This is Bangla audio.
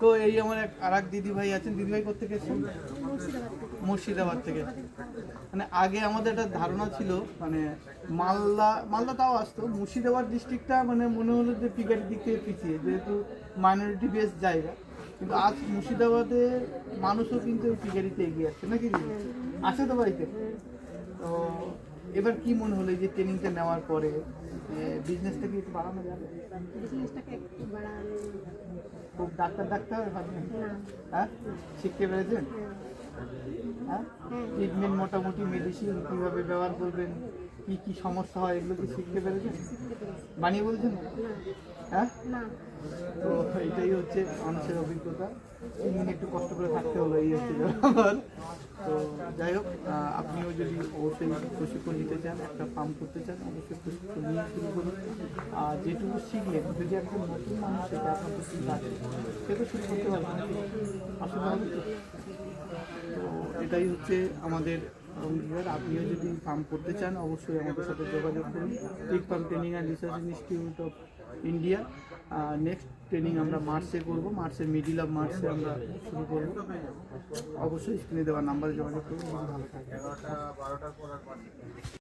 তো এই আমার আর এক দিদিভাই আছেন। দিদিভাই কোথেকে এসেছেন? মুর্শিদাবাদ থেকে। মানে আগে আমাদের একটা ধারণা ছিল, মানে মালদা তাও আসতো, মুর্শিদাবাদ ডিস্ট্রিক্টটা মানে মনে হলো যে পিকারির দিক থেকে পিছিয়ে, যেহেতু মাইনরিটি বেস জায়গা। কিন্তু আজ মুর্শিদাবাদে মানুষও কিন্তু এই পিকারিতে এগিয়ে আসছে, নাকি দিদি? আছে তো বাড়িতে। তো এবার কি মনে হলো এই যে ট্রেনিংটা নেওয়ার পরে বিজনেসটাকে একটু বাড়ানো যাবে? খুব ডাক্তার ভাবছেন? হ্যাঁ, শিখতে পেরেছেন? হ্যাঁ, ট্রিটমেন্ট মোটামুটি মেডিসিন কীভাবে ব্যবহার করবেন, কি কি সমস্যা হয়, এগুলো কি শিখতে পেরেছেন? বানিয়ে বলছেন? হ্যাঁ, তো এটাই হচ্ছে মানুষের অভিজ্ঞতা। 3 দিন একটু কষ্ট করে থাকতে হলো, এই হচ্ছে ব্যাপার। তো যাই হোক, আপনিও যদি অবশ্যই প্রশিক্ষণ নিতে চান, একটা ফার্ম করতে চান, অবশ্যই প্রশিক্ষণ নিয়ে শুরু করুন। আর যেটুকু শিখলেন, যদি একজন নতুন মানুষ সেটা আপনার তো চিন্তা আছে, সে তো শুরু করতে পারবে না, অসুবিধা হবে তো। তো এটাই হচ্ছে আমাদের অঙ্গীকার। আপনিও যদি ফার্ম করতে চান অবশ্যই আমাদের সাথে যোগাযোগ করুন। Pig farm training and research institute of India. Next training আমরা মার্চে করব, মার্চের মিডিল অফ মার্চে আমরা শুরু করব। অবশ্যই স্ক্রিনে দেওয়া নাম্বারে যোগাযোগ করুন। ভালো থাকবেন।